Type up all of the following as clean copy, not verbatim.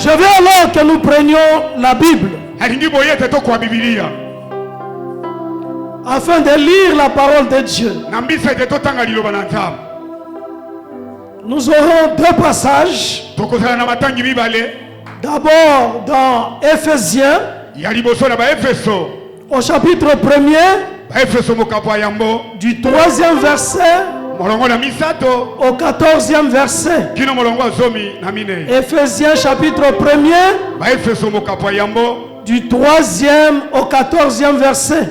Je veux alors que nous prenions la Bible afin de lire la parole de Dieu. Nous aurons deux passages. D'abord dans Éphésiens, au chapitre 1er, du 3e verset au 14e verset. Éphésiens chapitre 1er, du 3e au 14e verset.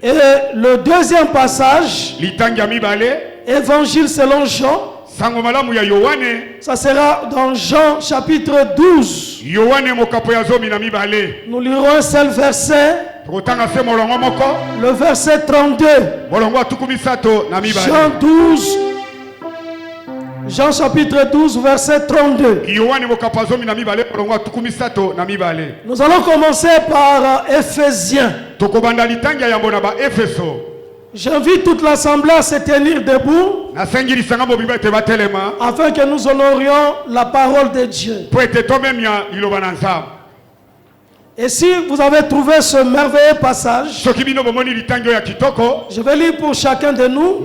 Et le deuxième passage, Évangile selon Jean, ça sera dans Jean chapitre 12. Nous lirons un seul verset, le verset 32. Jean 12, Jean chapitre 12, verset 32. Nous allons commencer par Éphésiens. J'invite toute l'assemblée à se tenir debout afin que nous honorions la parole de Dieu. Et si vous avez trouvé ce merveilleux passage, je vais lire pour chacun de nous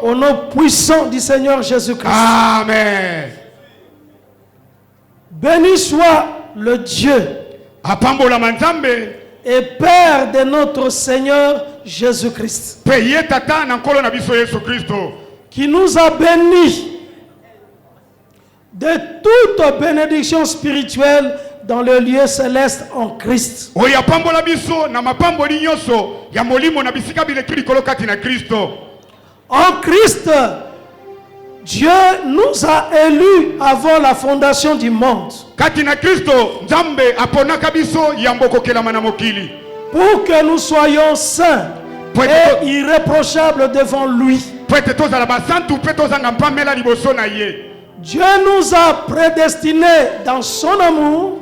au nom puissant du Seigneur Jésus-Christ. Amen. Béni soit le Dieu et Père de notre Seigneur Jésus-Christ, qui nous a bénis de toute bénédiction spirituelle dans le lieu céleste en Christ. En Christ, Dieu nous a élus avant la fondation du monde pour que nous soyons saints et irréprochables devant lui. Dieu nous a prédestinés dans son amour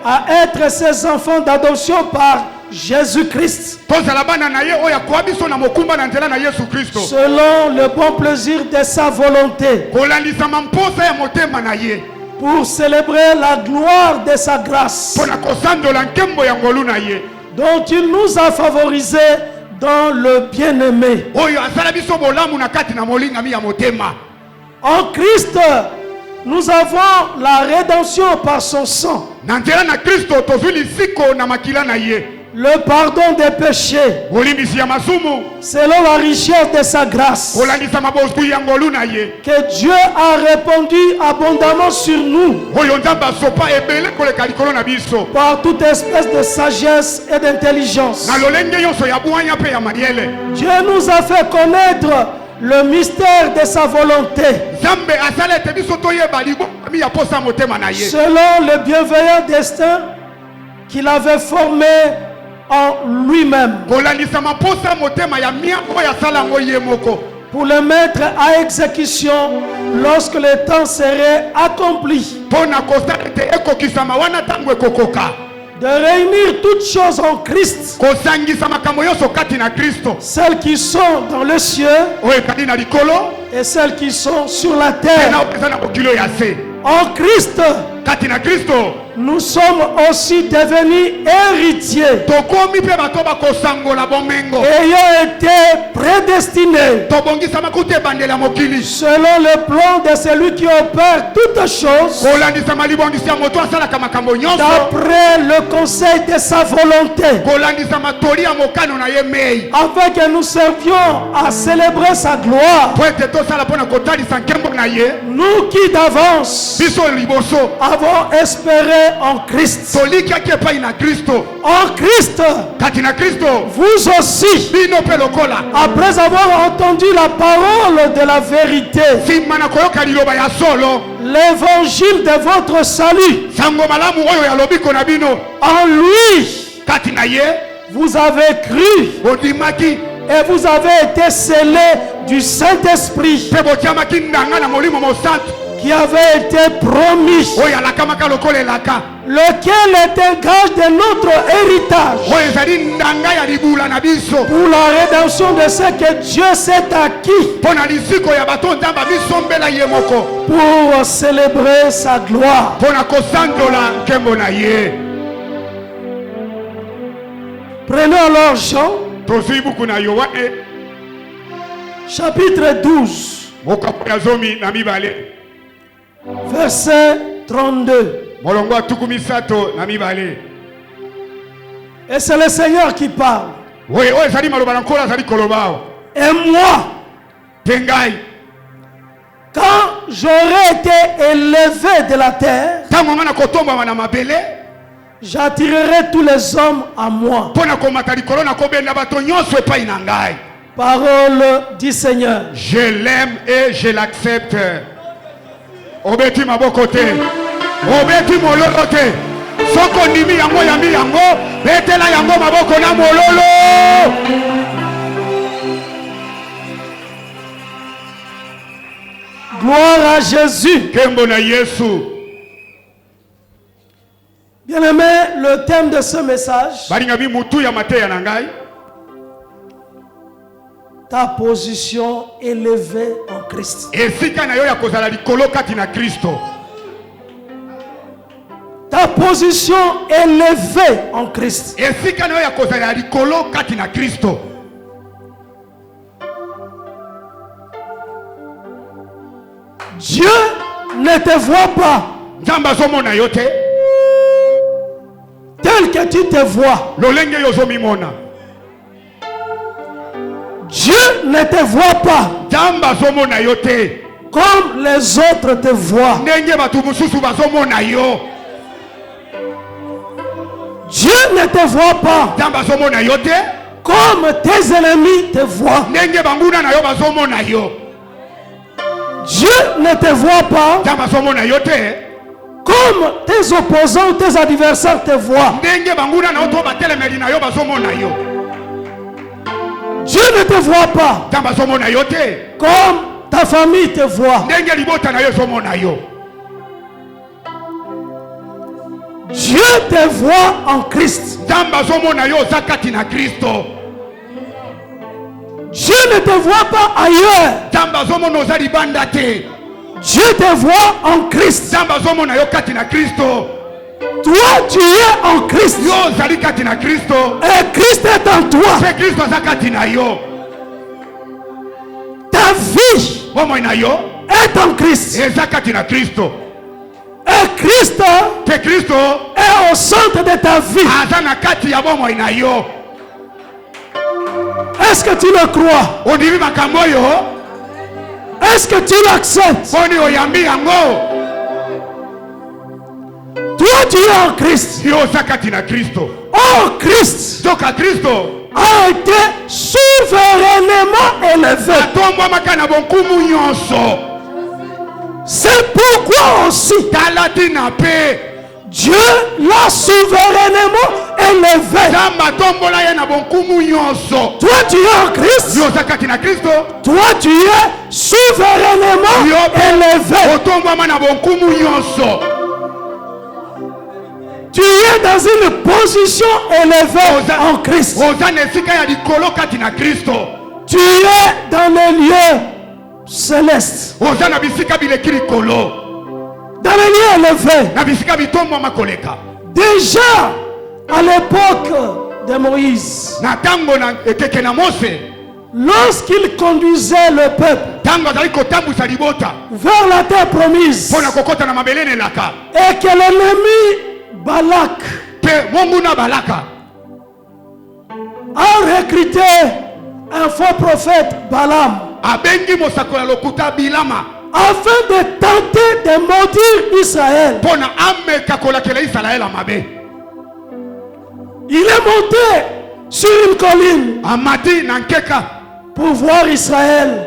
à être ses enfants d'adoption par Jésus-Christ, selon le bon plaisir de sa volonté, pour célébrer la gloire de sa grâce, dont il nous a favorisés dans le bien-aimé. En Christ, nous avons la rédemption par son sang, le pardon des péchés, selon la richesse de sa grâce, que Dieu a répandu abondamment sur nous par toute espèce de sagesse et d'intelligence. Dieu nous a fait connaître le mystère de sa volonté, selon le bienveillant destin qu'il avait formé en lui-même, pour le mettre à exécution lorsque le temps serait accompli, de réunir toutes choses en Christ, celles qui sont dans le ciel et celles qui sont sur la terre. En Christ, nous sommes aussi devenus héritiers, ayant été prédestinés selon le plan de celui qui opère toutes choses d'après le conseil de sa volonté, afin que nous servions à célébrer sa gloire, nous qui d'avance avons espéré en Christ. En Christ, vous aussi, après avoir entendu la parole de la vérité, l'évangile de votre salut, en lui, vous avez cru et vous avez été scellés du Saint-Esprit qui avait été promis, lequel était gage de notre héritage pour la rédemption de ce que Dieu s'est acquis pour célébrer sa gloire. Prenons alors Jean chapitre 12 verset 32. Et c'est le Seigneur qui parle. Et moi, quand j'aurai été élevé de la terre, j'attirerai tous les hommes à moi. Parole du Seigneur. Je l'aime et je l'accepte. Obeti mabokote. Obeti mololote. Soko nimi yango yami yango. Betela yango maboko na mololo. Gloire à Jésus. Kembo na Yesu. Bien-aimé, le thème de ce message, ta position élevée en Christ. Ta position élevée en Christ. Dieu ne te voit pas tel que tu te vois. Dieu ne te voit pas comme les autres te voient. Dieu ne te voit pas comme tes ennemis te voient. Dieu ne te voit pas comme tes opposants, tes adversaires te voient. Dieu ne te voit pas comme ta famille te voit. Dieu te voit en Christ. Dieu ne te voit pas ailleurs. Dieu te voit en Christ. Toi, tu es en Christ. Et Christ est en toi. Ta vie est en Christ. Et Christ est au centre de ta vie. Est-ce que tu le crois? Est-ce que tu l'acceptes? Toi, tu es en Christ. Oh, Christ a été souverainement élevé. C'est pourquoi aussi Dieu l'a souverainement élevé. Toi, tu es en Christ. Toi, tu es souverainement élevé. Tu es dans une position élevée en Christ. Tu es dans les lieux célestes. Dans les lieux élevés. Déjà à l'époque de Moïse, lorsqu'il conduisait le peuple vers la terre promise, et que l'ennemi Balak a recruté un faux prophète Balaam afin de tenter de maudire Israël. Il est monté sur une colline pour voir Israël.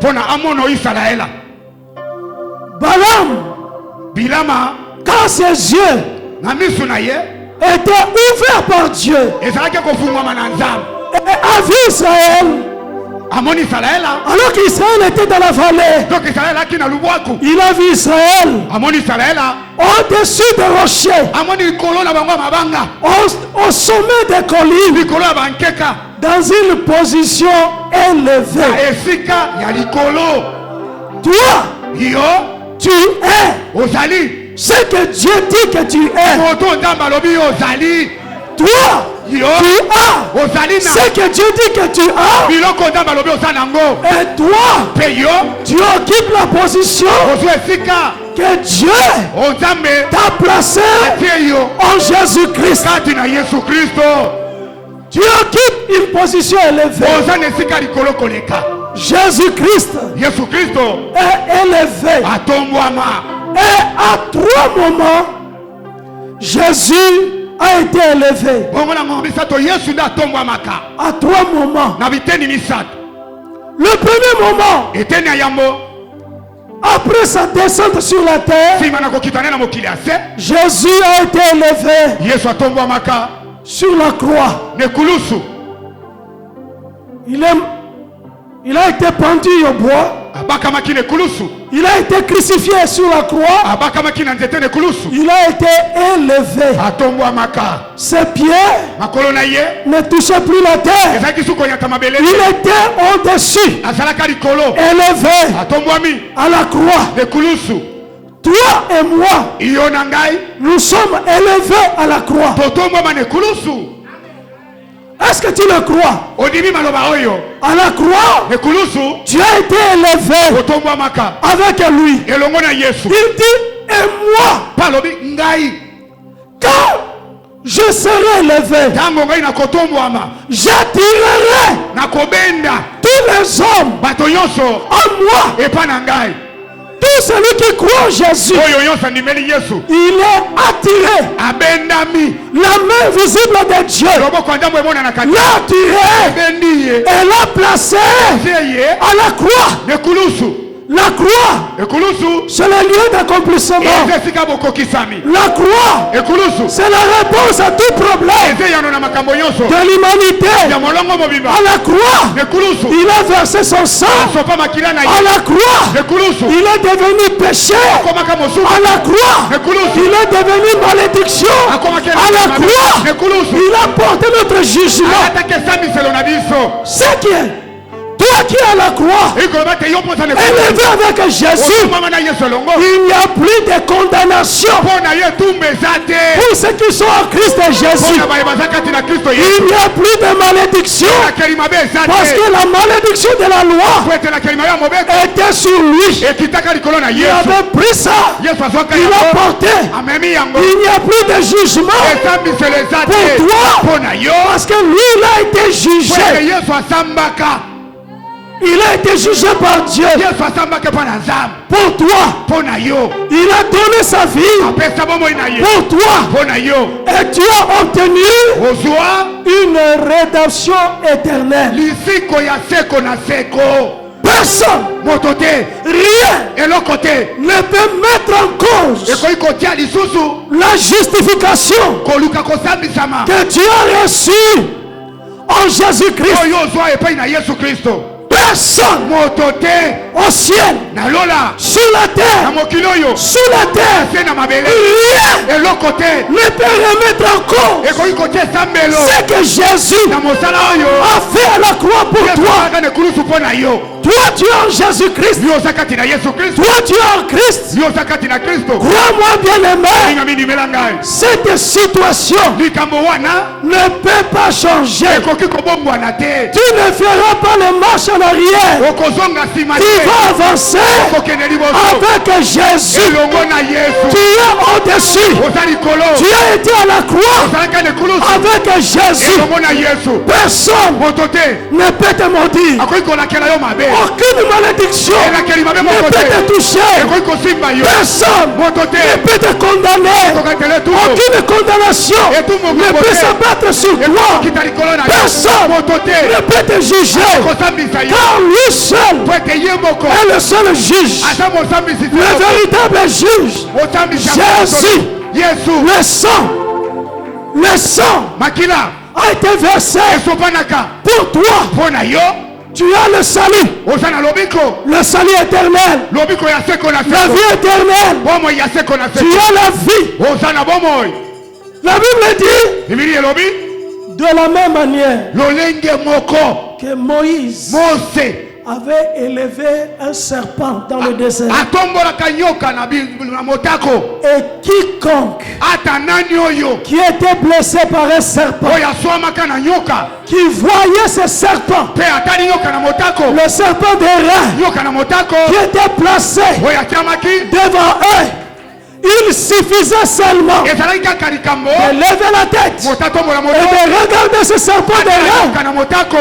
Balaam, quand ses yeux était ouvert par Dieu et a vu Israël, Alors qu'Israël était dans la vallée, il a vu Israël au-dessus des rochers, au sommet des collines, dans une position élevée. Toi, tu es ce que Dieu dit que tu es. Toi, tu as ce que Dieu dit que tu as. Et toi, tu occupes la position que Dieu t'a placé en Jésus-Christ. Tu occupes une position élevée. Jésus-Christ est élevé. Et à 3 moments, Jésus a été élevé. À 3 moments. Le premier moment, après sa descente sur la terre, Jésus a été élevé sur la croix. Il a été pendu au bois. Il a été crucifié sur la croix. Il a été élevé. Ses pieds ne touchaient plus la terre. Il était au-dessus, élevé à la croix. Toi et moi, nous sommes élevés à la croix. Est-ce que tu le crois? À la croix, tu as été élevé avec lui. Il dit, et moi, quand je serai élevé, j'attirerai tous les hommes à moi. Tout celui qui croit en Jésus, il est attiré. La main visible de Dieu l'a attiré et l'a placé à la croix. La croix, c'est le lieu d'accomplissement. La croix, c'est la réponse à tout problème de l'humanité. À la croix, il a versé son sang. À la croix, il est devenu péché. À la croix, il est devenu malédiction. À la croix, il a porté notre jugement. C'est qui est toi qui es à la croix, élevé avec Jésus, il n'y a plus de condamnation pour ceux qui sont en Christ Jésus. Il n'y a plus de malédiction parce que la malédiction de la loi était sur lui. Il avait pris ça, il a porté. Il n'y a plus de jugement pour toi parce que lui il a été jugé. Il a été jugé par Dieu pour toi. Il a donné sa vie pour toi. Et tu as obtenu une rédemption éternelle. Personne, rien ne peut mettre en cause la justification que Dieu a reçue en Jésus-Christ. Personne au ciel, sur la terre, sous la terre, rien ne peut remettre en cause ce que Jésus a fait à la croix pour toi. Toi tu es en Jésus-Christ. Toi tu es en Christ. Crois-moi bien aimé, cette situation ne peut pas changer. Tu ne feras pas le marche en arrière. Tu vas avancer avec Jésus. Tu es au-dessus. Tu as été à la croix avec Jésus. Personne ne peut te maudire. Aucune malédiction ne peut te toucher. Personne ne peut te condamner. Aucune condamnation ne peut s'abattre sur toi. Personne ne peut te juger. Car lui seul est le seul juge. Le véritable juge. Jésus. Le sang a été versé pour toi. Tu as le salut. Le salut éternel. La vie éternelle. Tu as la vie. La Bible dit de la même manière que Moïse avait élevé un serpent dans le désert. Et quiconque qui était blessé par un serpent, qui voyait ce serpent, le serpent des reins, qui était placé devant eux, il suffisait seulement de lever la tête et de regarder ce serpent des reins.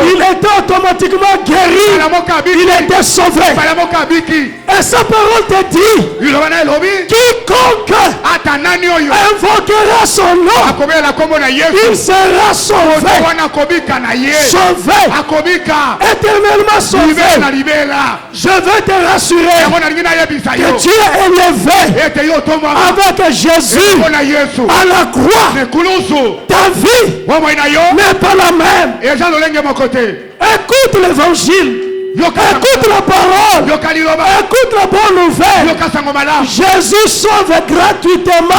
Il était automatiquement guéri. Il était sauvé. Et sa parole te dit, quiconque invoquera son nom, il sera sauvé. Sauvé. Éternellement sauvé. Je veux te rassurer que tu es élevé avec Jésus à la croix. Ta vie n'est pas la même. Écoute l'évangile. Écoute la parole. Écoute la bonne nouvelle. Jésus sauve gratuitement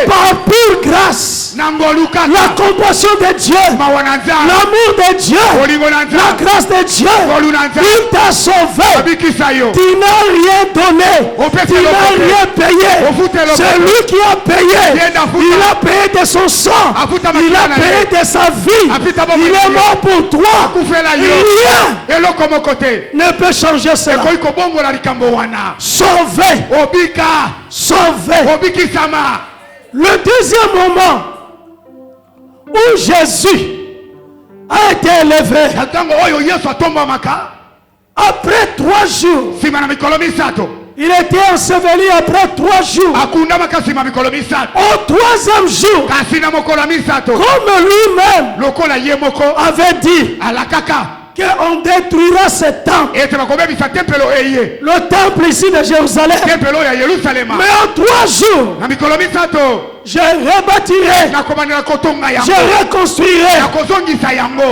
par pure grâce. La compassion de Dieu, l'amour de Dieu, la grâce de Dieu. Il t'a sauvé. Tu n'as rien donné. Tu n'as rien payé. C'est lui qui a payé. Il a payé de son sang. Il a payé de sa vie. Il est mort pour toi. Ne peut changer cela. Sauvé. Sauvé. Le deuxième moment où Jésus a été élevé, après 3 jours, il était enseveli après 3 jours. Au 3e jour, comme lui-même avait dit, qu'on détruira ce temple. Le temple ici de Jérusalem. Mais en 3 jours, je rebâtirai, je reconstruirai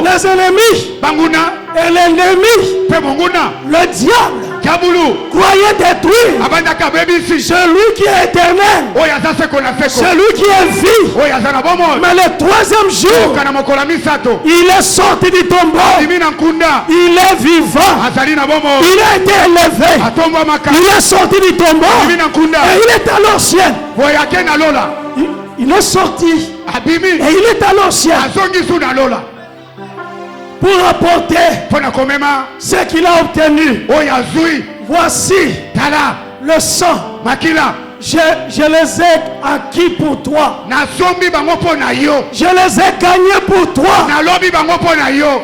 les ennemis et l'ennemi, le diable, croyait détruire celui qui est éternel, celui qui est vie. Mais le 3e jour, il est sorti du tombeau, il est vivant, il a été élevé, il est sorti du tombeau et il est à l'ancien. Il est sorti et il est à l'ancien pour apporter ce qu'il a obtenu. Voici le sang. Je les ai acquis pour toi. Je les ai gagnés pour toi.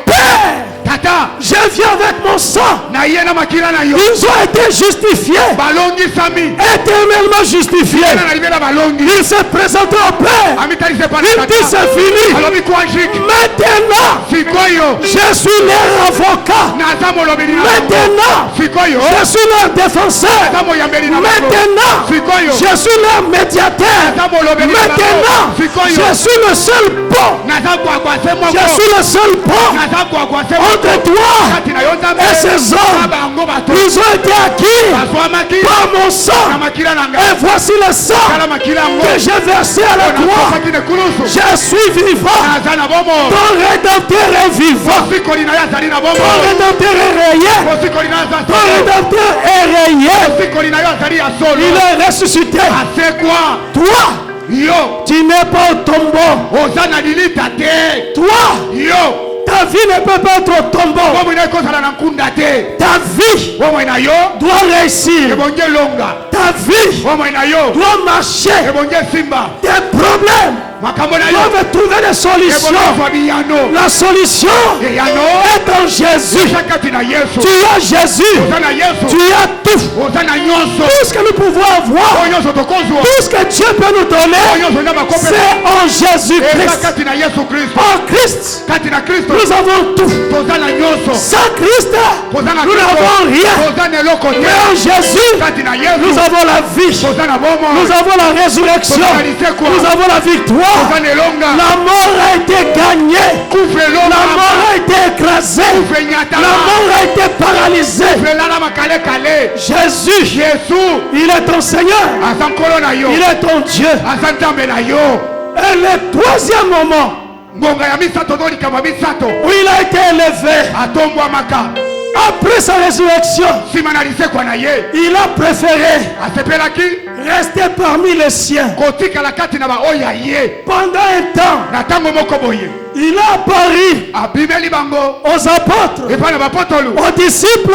Père, je viens avec mon sang. Ils ont été justifiés. Éternellement justifiés. Ils se présentent au Père. Il dit c'est fini. Maintenant, je suis leur avocat. Maintenant, je suis leur défenseur. Maintenant, je suis leur médiateur. Maintenant, je suis le seul pont. Je suis le seul pont entre toi et ces hommes. Ils ont été acquis par mon sang. Et voici le sang que j'ai versé à la croix. Je suis vivant. Ton rédempteur est vivant. Ton rédempteur est réel. Ton rédempteur est réel. Il est ressuscité. Toi, tu n'es pas au tombeau. Toi, ta vie ne peut pas être au tombeau. Ta vie doit réussir. Ta vie doit marcher. Tes problèmes doivent trouver des solutions. La solution est en Jésus. Tu as Jésus. Tu as tout. Tout ce que nous pouvons avoir, tout ce que Dieu peut nous donner, c'est en Jésus-Christ. En Christ, nous avons tout. Sans Christ, nous n'avons rien. Mais en Jésus, nous avons la vie. Nous avons la résurrection. Nous avons la victoire. La mort a été gagnée. La mort a été écrasée. La mort a été paralysée. Jésus, il est ton Seigneur. Il est ton Dieu. Et le troisième moment où il a été élevé après sa résurrection, il a préféré rester parmi les siens. Pendant un temps, il a apparu aux apôtres, aux disciples,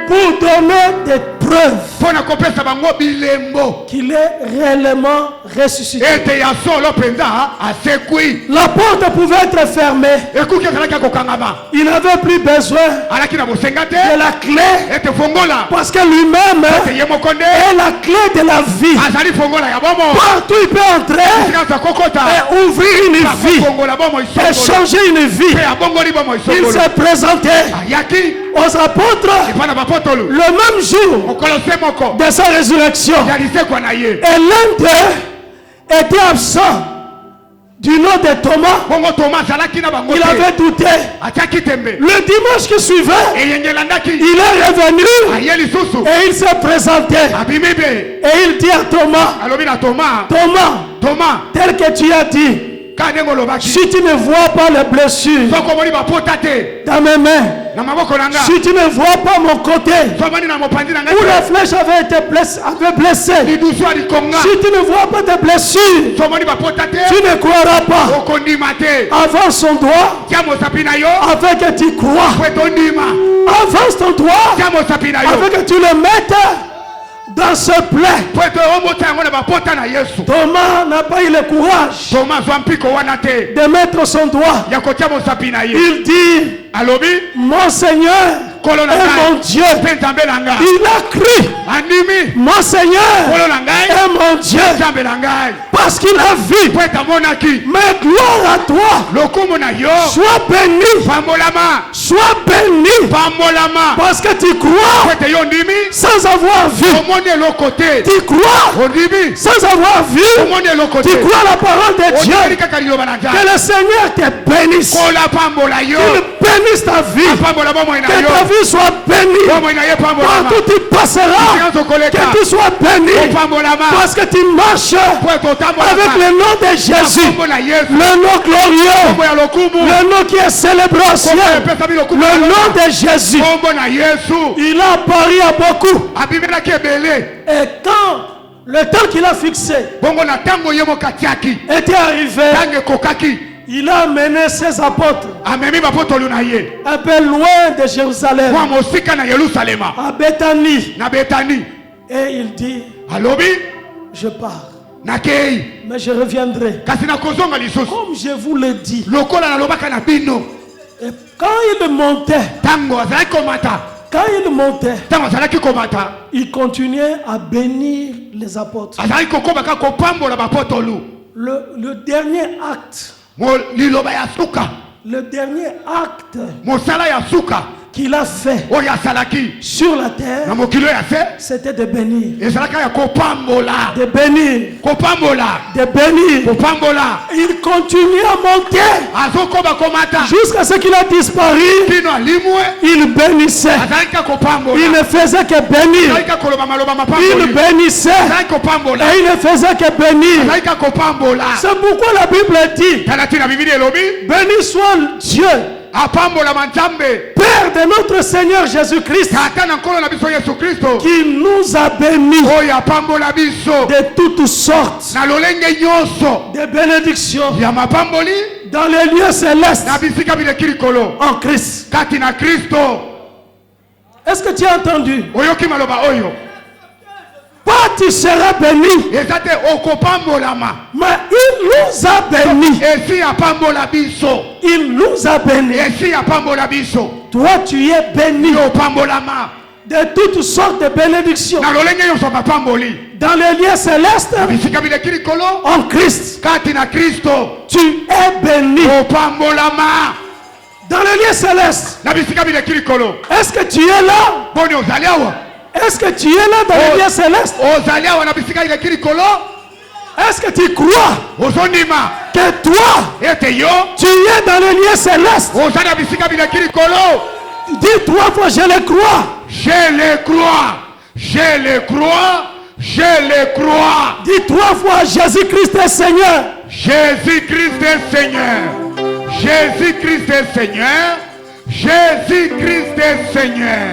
pour donner des preuves qu'il est réellement ressuscité. La porte pouvait être fermée. Il n'avait plus besoin de la clé, parce que lui-même est la clé de la vie. Partout il peut entrer et ouvrir une vie et changer une vie. Il s'est présenté aux apôtres le même jour de sa résurrection. Et l'un d'eux était absent. Du nom de Thomas, il avait douté. Le dimanche qui suivait, il est revenu et il s'est présenté. Et il dit à Thomas, tel que tu as dit, si tu ne vois pas les blessures dans mes mains, si tu ne vois pas mon côté où la flèche avait été blessée, si tu ne vois pas de blessures, tu ne croiras pas. Avance son doigt afin que tu crois. Avance ton doigt afin que tu le mettes dans ce plaie. Thomas n'a pas eu le courage de mettre son doigt. Il dit, mon Seigneur et mon Dieu. Il a cru, mon Seigneur et mon Dieu, parce qu'il a vu. Mais gloire à toi. Sois béni. Sois béni. Parce que tu crois sans avoir vu. Tu crois sans avoir vu. Tu crois la parole de Dieu. Que le Seigneur te bénisse. Qu'il bénisse ta vie. Que ta vie soit bénie. Partout tu passeras, que tu sois béni. Parce que tu marches avec le nom de Jésus. Le nom glorieux. Le nom qui est célébré au ciel. Le nom de Jésus. Il a apparu à beaucoup. Et quand le temps qu'il a fixé était arrivé, il a amené ses apôtres un peu loin de Jérusalem, à Béthanie. Et il dit, je pars, mais je reviendrai. Comme je vous l'ai dit. Et quand il montait, il continuait à bénir les apôtres. Le dernier acte, qu'il a fait sur la terre, c'était de bénir. De bénir. Il continue à monter jusqu'à ce qu'il a disparu. Il bénissait. Il ne faisait que bénir. Il bénissait. Et il ne faisait que bénir. C'est pourquoi la Bible dit, béni soit Dieu, Père de notre Seigneur Jésus-Christ, qui nous a bénis de toutes sortes de bénédictions dans les lieux célestes en Christ. Est-ce que tu as entendu? Pas tu seras béni, mais il nous a bénis. Il nous a bénis. Toi tu es béni de toutes sortes de bénédictions dans les lieux célestes en Christ. Tu es béni Dans le lieu céleste. Est-ce que tu es là? Est-ce que tu es là dans le lieu céleste? Est-ce que tu crois que toi, tu es dans le lieu céleste? Dis 3 fois, je le crois. Je le crois. Je le crois. Je le crois. Dis 3 fois, Jésus-Christ est Seigneur. Jésus-Christ est Seigneur. Jésus-Christ est Seigneur. Jésus-Christ est Seigneur.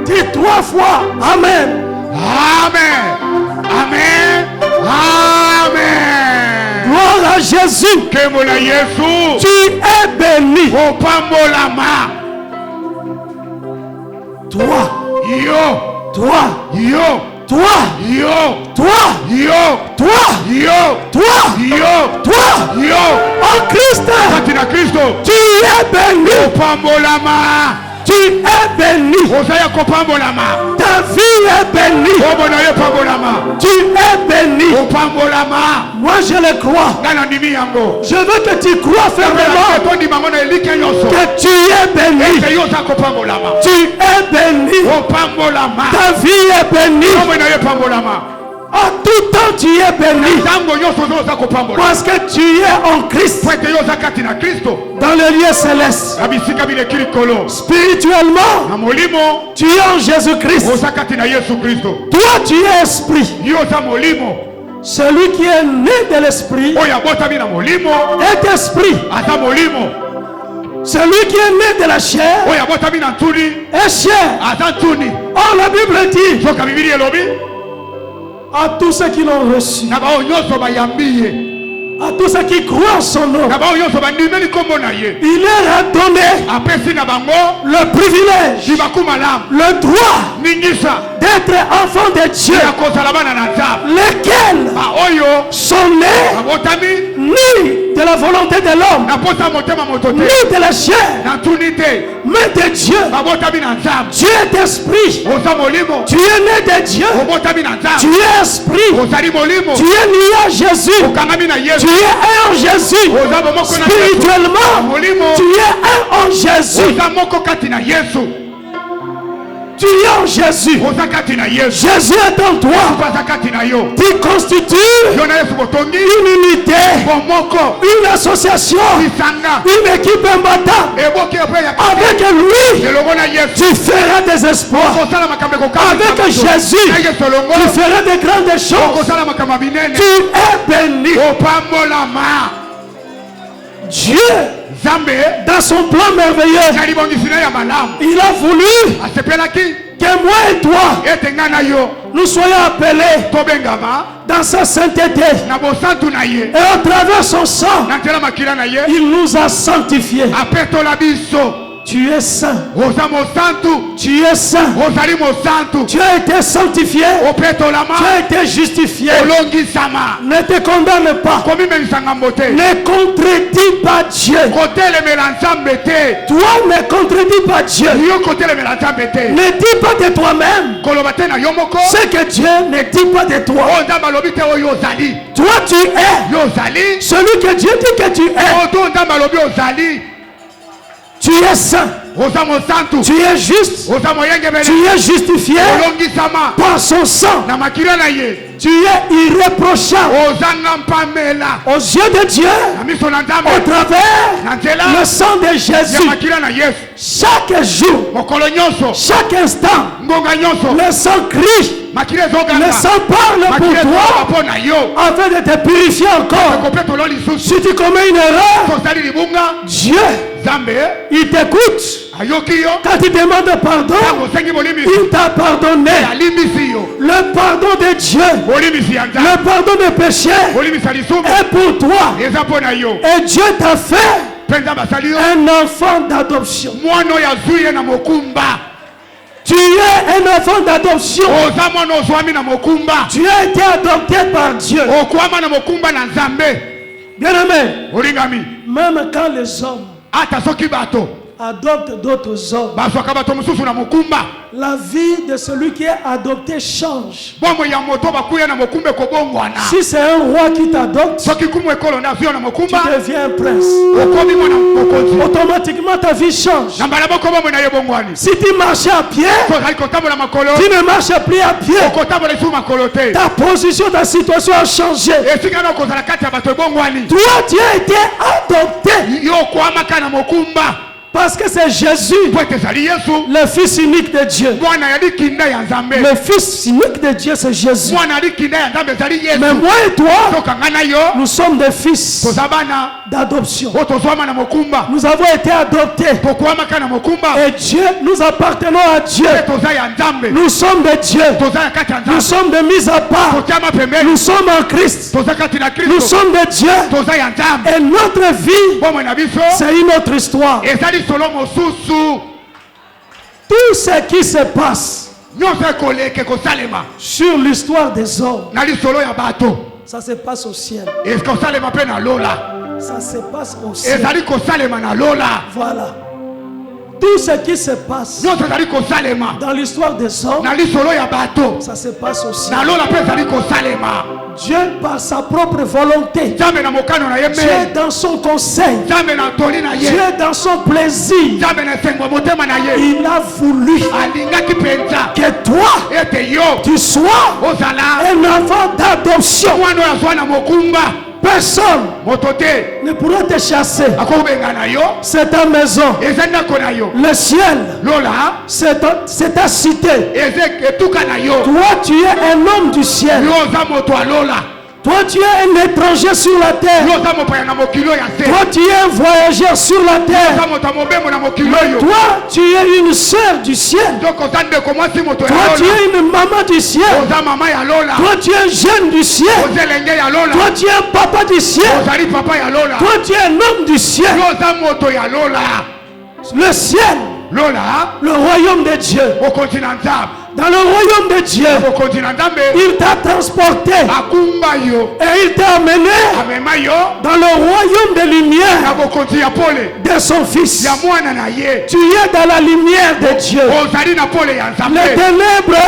Dis 3 fois, Amen. Amen. Amen. Amen. Gloire à Jésus. Que mon Jésus. Tu es béni. Toi. Yo. Toi. Yo. Toi. Yo. Toi. Yo. Toi. Yo. Toi. Yo. Toi. Yo. En Christ. Tu es béni. Tu es béni. Ta vie est bénie. Tu es béni. Moi je le crois. Je veux que tu crois fermement que tu es béni. Tu es béni. Ta vie est bénie. En tout temps tu es béni. Parce que tu es en Christ. Dans le lieu céleste. Spirituellement, tu es en Jésus-Christ. Toi tu es esprit. Celui qui est né de l'esprit est esprit. Celui qui est né de la chair est chair. Or la Bible dit à tous ceux qui l'ont reçu, à tous ceux qui croient en son nom, il leur a donné le privilège, le droit d'être enfants de Dieu, lesquels sont nés ni de la volonté de l'homme, ni de la chair, mais de Dieu. Dieu est esprit. Tu es né de Dieu. Tu es esprit. Tu es lié à Jésus. Tu es un en Jésus. Spirituellement, tu es un en Jésus. Tu es en Jésus. Jésus est en toi. Tu constitues une unité, une association, une équipe imbattable. Avec lui, tu feras des espoirs. Avec Jésus, tu feras de grandes choses. Tu es béni. Dieu, dans son plan merveilleux, il a voulu que moi et toi, nous soyons appelés dans sa sainteté. Et à travers son sang, il nous a sanctifiés. Tu es saint. Tu es saint. Tu as été sanctifié. Tu as été justifié. Ne te condamne pas. Ne contredis pas Dieu. Toi ne contredis pas Dieu. Ne dis pas de toi-même ce que Dieu ne dit pas de toi. Toi tu es celui que Dieu dit que tu es. Tu es saint. Tu es juste. Tu es justifié par son sang. Tu es irréprochable aux yeux de Dieu au travers le sang de Jésus. Chaque jour, chaque instant, le sang crie. Le sang parle pour toi afin de te purifier encore. Si tu commets une erreur, Dieu, il t'écoute. Quand tu demandes pardon, il t'a pardonné. Le pardon de Dieu, le pardon des péchés est pour toi. Et Dieu t'a fait un enfant d'adoption. Tu es un enfant d'adoption. Tu as été adopté par Dieu. Bien aimé, même quand les hommes adopte d'autres hommes. La vie de celui qui est adopté change. Si c'est un roi qui t'adopte, tu deviens un prince. Automatiquement ta vie change. Si tu marches à pied, tu ne marches plus à pied. Ta position, ta situation a changé. Toi, tu as été adopté. Parce que c'est Jésus, le Fils unique de Dieu. Le Fils unique de Dieu, c'est Jésus. Mais moi et toi, nous sommes des fils d'adoption. Nous avons été adoptés. Et Dieu, nous appartenons à Dieu. Nous sommes de Dieu. Nous sommes de mise à part. Nous sommes en Christ. Nous sommes de Dieu. Et notre vie, c'est une autre histoire. Tout ce qui se passe sur l'histoire des hommes, ça se passe au ciel. Ça se passe au ciel. Voilà. Tout ce qui se passe dans l'histoire des hommes, ça se passe au ciel. Dieu, par sa propre volonté, Dieu dans son conseil, Dieu dans son plaisir, il a voulu que toi, tu sois un enfant d'adoption. Personne ne pourra te chasser. C'est ta maison. Le ciel, c'est ta cité. Toi, tu es un homme du ciel. Toi, tu es un étranger sur la terre. Toi, tu es un voyageur sur la terre. Toi, tu es une sœur du ciel. Toi, tu es une maman du ciel. Toi, tu es un jeune du ciel. Toi, tu es un papa du ciel. Toi, tu es un homme du ciel. Le ciel, le royaume de Dieu. Dans le royaume de Dieu, il t'a transporté et il t'a amené dans le royaume de lumière de son Fils. Tu es dans la lumière de Dieu. Les ténèbres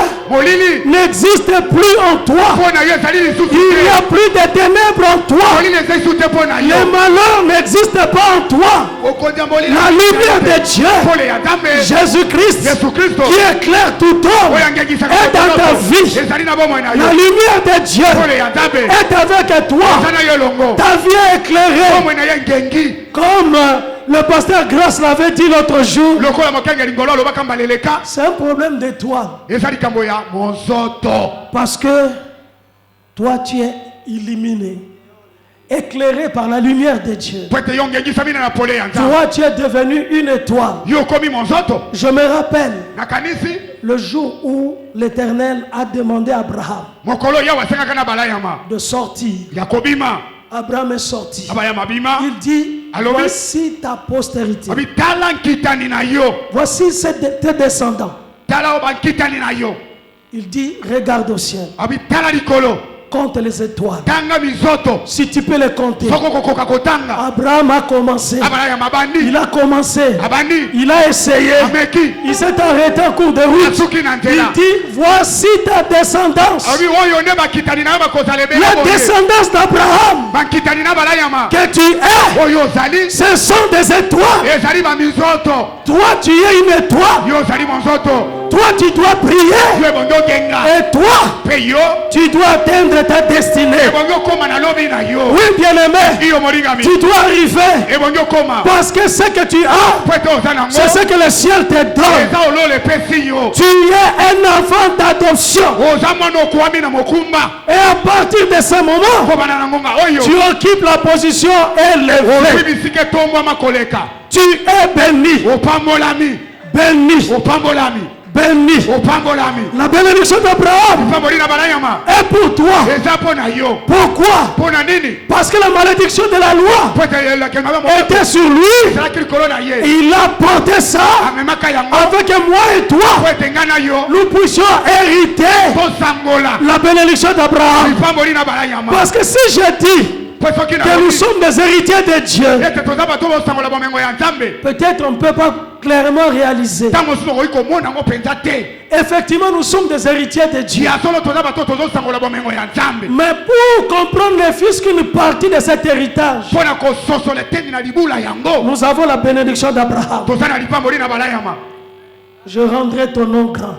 n'existent plus en toi. Il n'y a plus de ténèbres en toi. Les malheurs n'existent pas en toi. La lumière de Dieu, Jésus-Christ, qui éclaire tout homme, est dans ta vie. La lumière de Dieu est avec toi. Ta vie est éclairée. Comme le pasteur Grace l'avait dit l'autre jour, c'est un problème d'étoile. Parce que toi tu es illuminé, éclairé par la lumière de Dieu. Toi tu es devenu une étoile. Je me rappelle le jour où l'Éternel a demandé à Abraham de sortir. Abraham est sorti. Il dit, voici ta postérité. Voici tes descendants. Il dit, regarde au ciel. Compte les étoiles. Si tu peux les compter. Abraham a commencé. Il a commencé. Il a essayé. Il s'est arrêté en cours de route. Il dit, voici ta descendance. La descendance d'Abraham que tu es, ce sont des étoiles. Toi tu es une étoile. Toi tu dois prier. Et toi tu dois atteindre ta destinée. Oui, bien-aimé, tu dois arriver. Parce que ce que tu as, c'est ce que le ciel te donne. Tu es un enfant d'adoption. Et à partir de ce moment, tu occupes la position élevée. Tu es béni. Béni. Béni. La bénédiction d'Abraham est pour toi. Pourquoi? Parce que la malédiction de la loi était sur lui. Il a porté ça avec moi et toi. Nous puissions hériter la bénédiction d'Abraham. Parce que si je dis que nous sommes des héritiers de Dieu, peut-être on ne peut pas clairement réaliser. Effectivement, nous sommes des héritiers de Dieu. Mais pour comprendre les fils qu'une partie de cet héritage, nous avons la bénédiction d'Abraham. Je rendrai ton nom grand.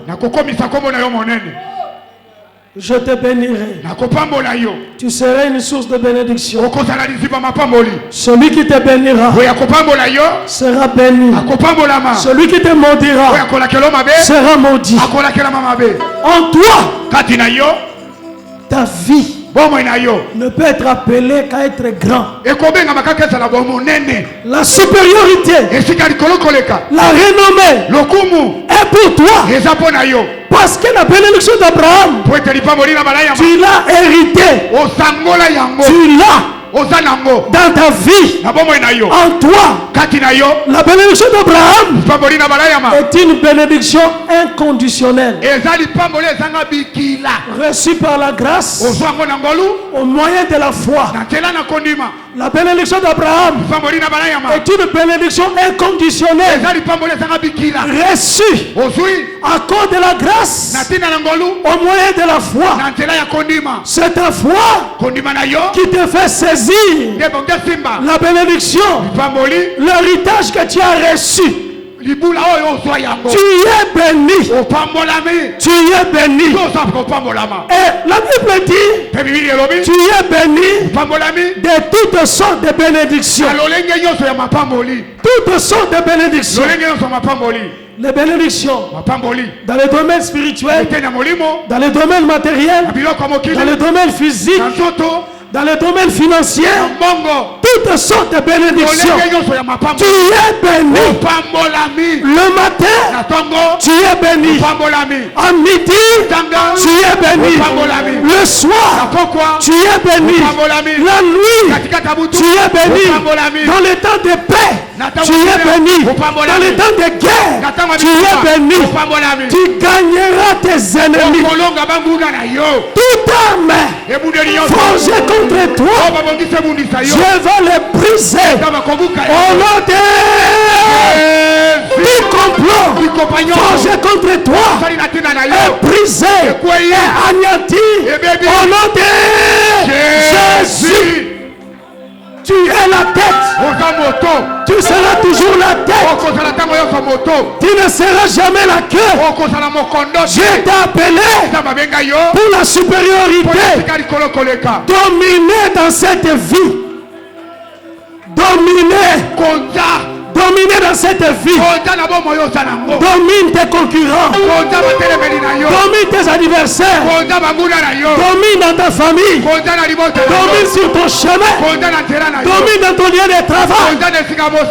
Je te bénirai. Tu seras une source de bénédiction. Celui qui te bénira sera béni. Celui qui te maudira sera maudit. En toi, ta vie ne peut être appelée qu'à être grand. La supériorité, la renommée est pour toi. Parce que la bénédiction d'Abraham, tu l'as hérité. Tu l'as dans ta vie. En toi, la bénédiction d'Abraham est une bénédiction inconditionnelle, reçue par la grâce au moyen de la foi. La bénédiction d'Abraham est une bénédiction inconditionnelle, reçue à cause de la grâce au moyen de la foi. C'est ta foi qui te fait saisir la bénédiction, l'héritage que tu as reçu. Tu es béni. Tu es béni. Et la Bible dit, tu es béni de toutes sortes de bénédictions. Toutes sortes de bénédictions. Les bénédictions dans le domaine spirituel, dans le domaine matériel, dans le domaine physique, dans le domaine financier, toutes sortes de bénédictions. Tu es béni. Le matin, tu es béni. À midi, tu es béni. Le soir, tu es béni. La nuit, tu es béni. Dans les temps de paix, tu es béni. Dans les temps de guerre, tu es béni. Tu gagneras tes ennemis. Toute arme forgée contre toi, je vais les briser. Au nom de tout complot forgé contre toi est brisé et anéanti. Au nom de Jésus. Tu es la tête. Tu seras toujours la tête. Tu ne seras jamais la queue. Je t'ai appelé pour la supériorité. Dominer dans cette vie. Dominer dans cette vie. Domine tes concurrents. Domine tes adversaires. Domine dans ta famille. Domine sur ton chemin. Domine dans ton lieu de travail.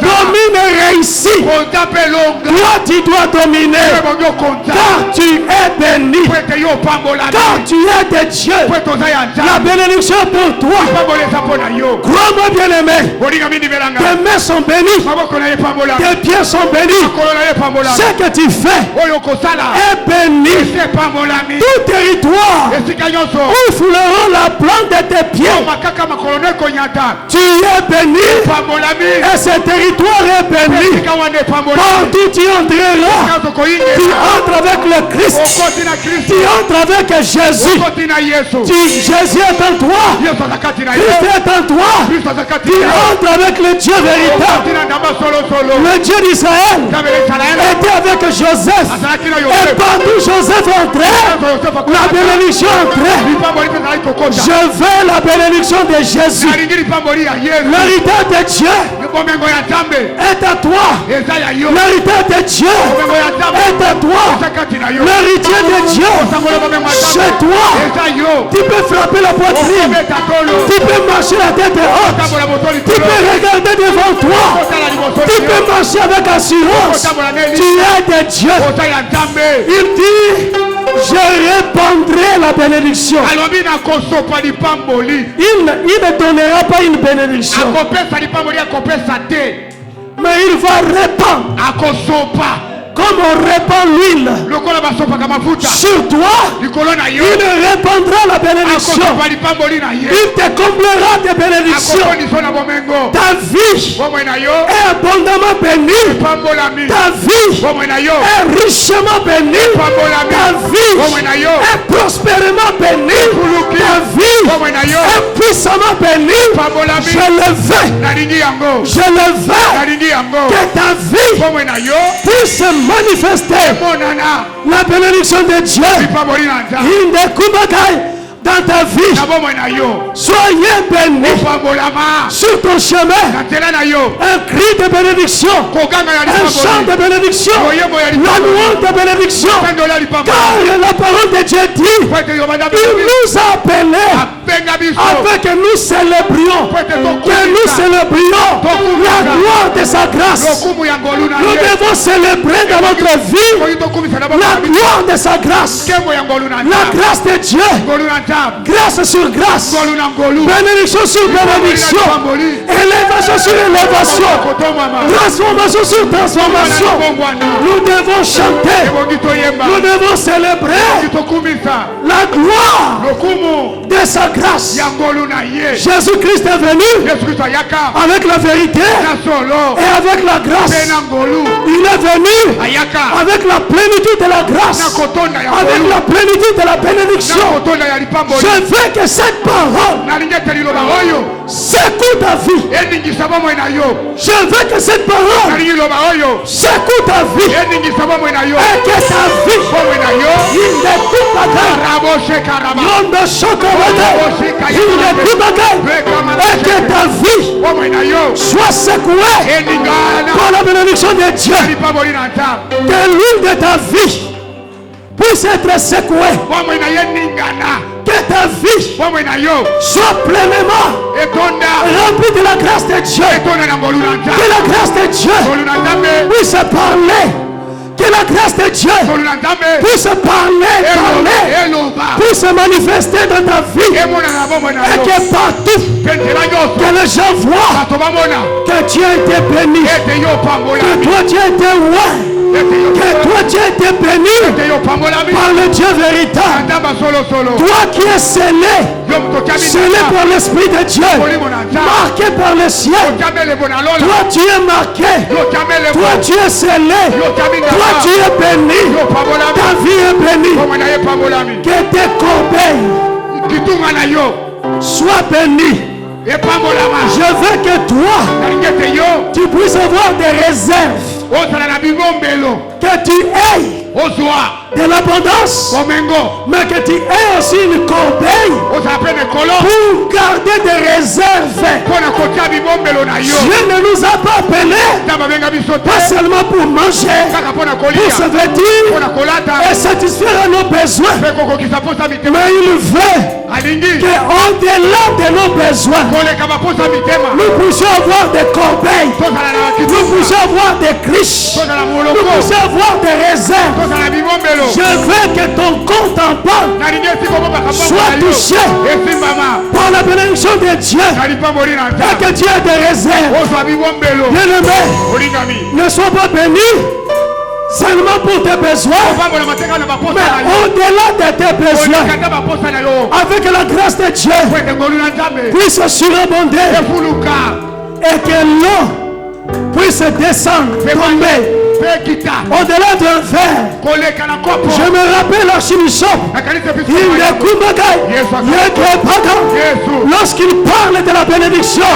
Domine et réussis. Toi, tu dois dominer. Car tu es béni. Car tu es de Dieu. La bénédiction pour toi. Crois-moi, bien-aimé. Tes mains sont bénies. Tes pieds sont bénis. Ce que tu fais est béni. Tout territoire où fouleront la plante de tes pieds, tu es béni. Et ce territoire est béni. Partout tu entreras, tu entres avec le Christ. Tu entres avec Jésus. Jésus est en toi. Christ est en toi. Tu entres avec le Dieu véritable. Le Dieu d'Israël était avec Joseph. Et partout Joseph entrait, la bénédiction entrait. Je veux la bénédiction de Jésus. L'héritage de Dieu est à toi. L'héritage de Dieu est à toi. L'héritier de Dieu, c'est toi. Tu peux frapper la poitrine. Tu peux marcher la tête haute. Tu peux regarder devant toi. Tu peux marcher avec assurance. Tu es de Dieu. Il dit, je répandrai la bénédiction. Il ne donnera pas une bénédiction, mais il va répandre comme on répand l'huile sur toi, il répandra la bénédiction. Il te comblera de bénédictions. Ta vie est abondamment bénie. Ta vie est richement bénie. Ta vie est prospérément bénie. Ta vie est puissamment bénie. Je le veux. Je le veux. Que ta vie puisse se manifester. La bénédiction de Dieu. Dans ta vie, soyez bénis sur ton chemin. Un cri de bénédiction, un chant de bénédiction, la louange de bénédiction. Car la parole de Dieu dit, il nous a appelés afin que nous célébrions, la gloire de sa grâce. Nous devons célébrer dans notre vie la gloire de sa grâce, la grâce de Dieu. Grâce sur grâce, bénédiction sur bénédiction, élévation sur élévation, transformation sur transformation. Nous devons chanter, nous devons célébrer la gloire de sa grâce. Jésus-Christ est venu avec la vérité et avec la grâce. Il est venu avec la plénitude de la grâce, avec la plénitude de la bénédiction. Je veux que cette parole secoue ta vie. Je veux que cette parole secoue ta vie. Et que ta vie, il ne coupe pas et que ta vie soit secouée par la bénédiction de Dieu. Que l'huile de ta vie puisse être secouée. Que ta vie soit pleinement remplie de la grâce de Dieu. Que la grâce de Dieu puisse parler. Que la grâce de Dieu puisse parler, puisse se manifester dans ta vie. Et que partout que les gens voient que tu as été béni, que toi tu as été roi, que toi tu as été béni par le Dieu véritable. Toi qui es scellé par l'Esprit de Dieu, marqué par le ciel. Toi tu es marqué, toi tu es scellé, toi tu es béni, ta vie est bénie. Que tes corbeilles soient bénies. Je veux que toi tu puisses avoir des réserves, que tu aies de l'abondance, mais que tu aies aussi une corbeille pour garder des réserves. Dieu ne nous a pas appelés pas seulement pour manger, pour se vêtir et satisfaire nos besoins, mais il veut qu'au-delà de nos besoins, nous puissions avoir des corbeilles, nous puissions avoir des criches, nous puissions avoir des réserves. Je veux que ton compte en banque soit touché par la bénédiction de Dieu et que tu aies des réserves. Bien-aimé, ne sois pas béni seulement pour tes besoins, mais au-delà de tes besoins, avec la grâce de Dieu, puisse surabonder et que l'eau puisse descendre, tomber au-delà d'un verre. Je me rappelle l'archibishop, lorsqu'il parle de la bénédiction,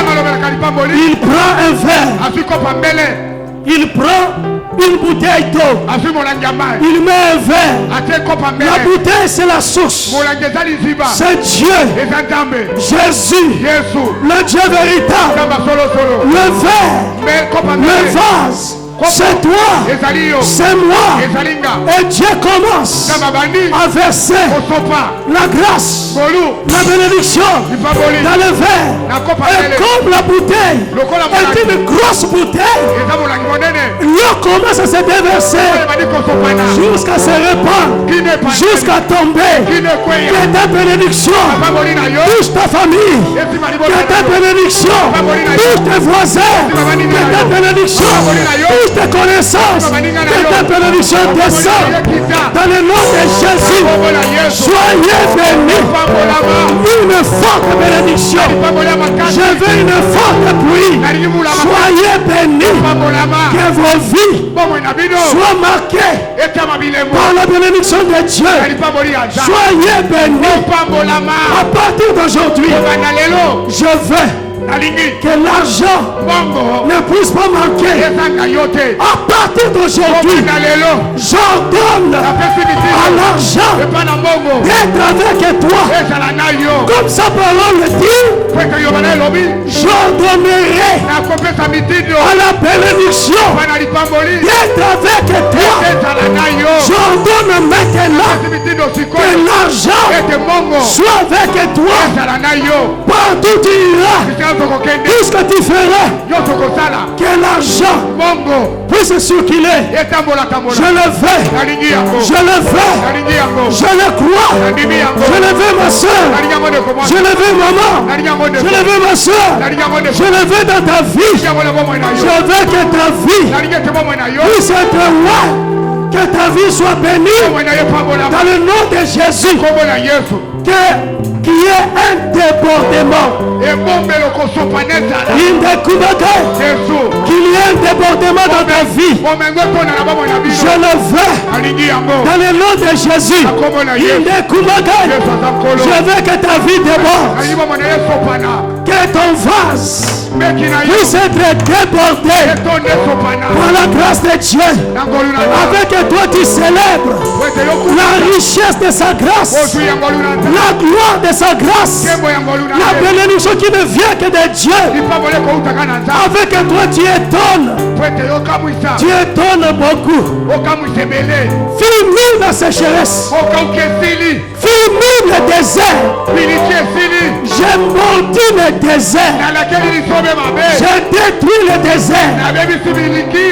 il prend un verre, il prend une bouteille d'eau, il met un verre. La bouteille c'est la source, c'est Dieu, Jésus, le Dieu véritable. Le verre, le vase, c'est toi, c'est moi. Et Dieu commence à verser la grâce, la bénédiction dans le verre. Et comme la bouteille est une grosse bouteille, l'eau commence à se déverser jusqu'à se répandre jusqu'à tomber. Que ta bénédiction touche ta famille. Que ta bénédiction touche tes voisins. Que ta bénédiction touche tes connaissances. Que ta bénédiction descende dans le nom de Jésus. Soyez bénis. Une forte bénédiction. Je veux une forte pluie. Soyez bénis. Que vos vies soient marquées par la bénédiction de Dieu. Soyez bénis. À partir d'aujourd'hui, je veux que l'argent ne puisse pas manquer. À partir d'aujourd'hui, j'ordonne à l'argent d'être avec toi. Comme sa parole le dit, j'ordonnerai à la bénédiction d'être avec toi. J'ordonne maintenant que l'argent soit avec toi. Partout tu iras, tout ce que tu feras, que l'argent puisse circuler. Je le veux. Je le veux. Je le crois. Je le veux, ma soeur. Je le veux, maman. Je le veux, ma soeur. Je le veux dans ta vie. Je veux que ta vie puisse être roi. Que ta vie soit bénie dans le nom de Jésus. Qu'il y ait un débordement. Qu'il y ait un débordement dans ta vie. Je le veux. Dans le nom de Jésus. Je veux que ta vie déborde. Que ton vase puisse être débordé par la grâce de Dieu. Avec toi tu célèbres la richesse de sa grâce, la gloire de sa grâce, la bénédiction qui ne vient que de Dieu. Avec toi tu étonnes. Tu étonnes beaucoup. Finis la sécheresse. Finis le désert. J'ai mordu le désert. J'ai détruit le désert.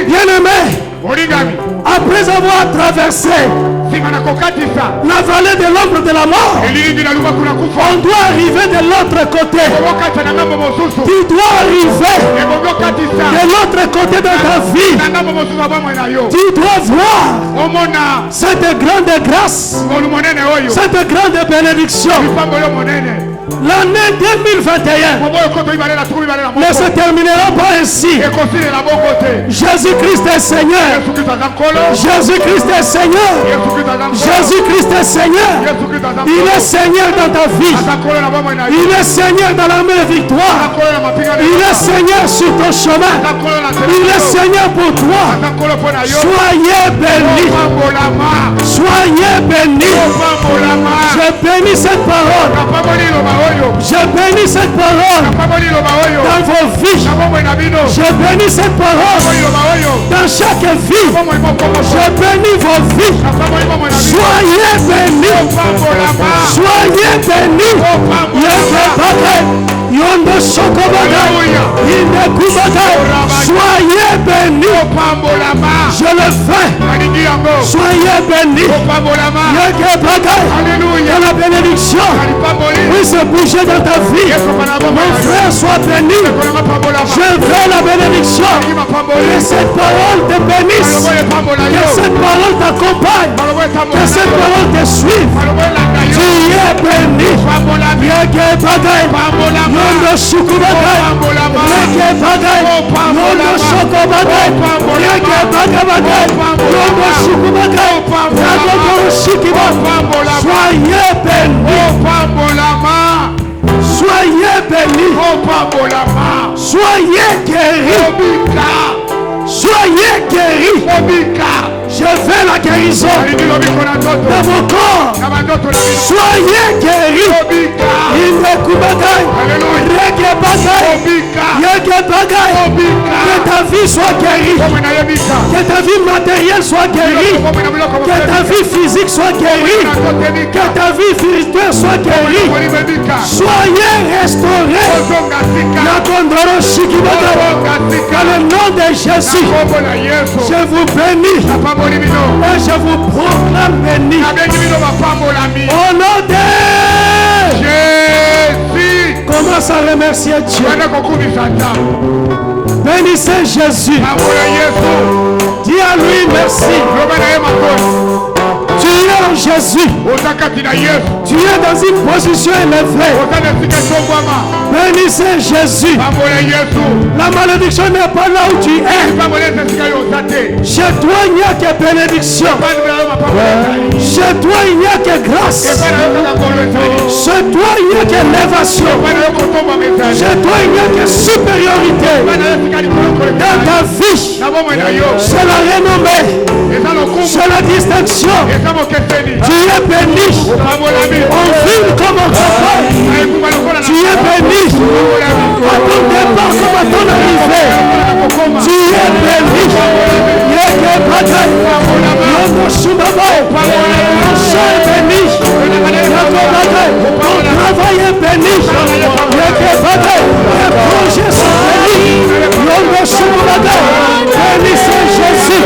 Bien-aimé, après avoir traversé la vallée de l'ombre de la mort, on doit arriver de l'autre côté. Tu dois arriver de l'autre côté de ta vie. Tu dois voir cette grande grâce, cette grande bénédiction. L'année 2021 ne se terminera pas ainsi. Jésus-Christ est Seigneur. Jésus-Christ est Seigneur. Jésus-Christ est Seigneur. Il est Seigneur dans ta vie. Il est Seigneur dans l'armée de victoire. Il est Seigneur sur ton chemin. Il est Seigneur pour toi. Soyez bénis. Soyez bénis. Je bénis cette parole. Je bénis cette parole dans vos vies. Je bénis cette parole dans chaque vie. Je bénis vos vies. Soyez bénis. Soyez bénis. Yondo Sokobaga, soyez bénis. Je le fais. Soyez bénis. Que la bénédiction puisse bouger dans ta vie. Mon frère soit béni. Je veux la bénédiction. Que cette parole te bénisse. Que cette parole t'accompagne. Que cette parole te suive. Tu es béni. Yondo Sukubaga, Reke Bagay, Yondo Sokobaga, Reke Bagabaga, Yondo Sukubaga, Ragogo Shikiba. Soyez bénis. Soyez bénis. Soyez guéris. Soyez guéris. Je fais la guérison dans vos corps, dans Soyez guéris. Il me coubagai. Rege bagaille. Yege bagaille. Que ta vie soit guérie. Que ta vie matérielle soit guérie. Que ta vie physique soit guérie. Que ta vie spirituelle soit guérie. Soyez restaurés. Dans le nom de Jésus, je vous bénis. Et je vous proclame béni. Au nom de Jésus. Commence à remercier Dieu. Bénissez Jésus. Dis à lui merci. Tu es en Jésus. Tu es dans une position élevée. Bénissez Jésus. La malédiction n'est pas là où tu es. Chez toi il n'y a que bénédiction. Chez toi il n'y a que grâce. Chez toi il n'y a qu'élévation. Chez toi il n'y a que supériorité. Dans ta vie, c'est la renommée. C'est la distinction. Tu es béni. On vit comme on travaille. Tu es béni. À ton départ comme à ton arrivée. Tu es béni. Ton champ est béni. Ton travail est béni. Les projets sont bénis. Bénissez Jésus.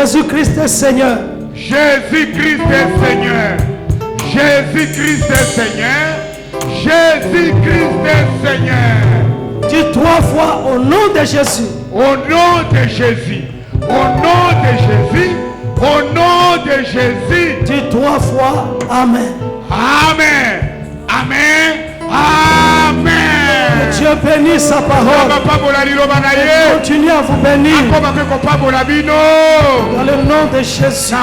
Jésus-Christ est Seigneur. Jésus-Christ est Seigneur. Jésus-Christ est Seigneur. Jésus-Christ est Seigneur. Dis 3 fois au nom de Jésus. Au nom de Jésus. Au nom de Jésus. Au nom de Jésus. Dis 3 fois Amen. Amen. Amen. Amen. Dieu bénit sa parole. Continue à vous bénir. Dans le nom de Jésus.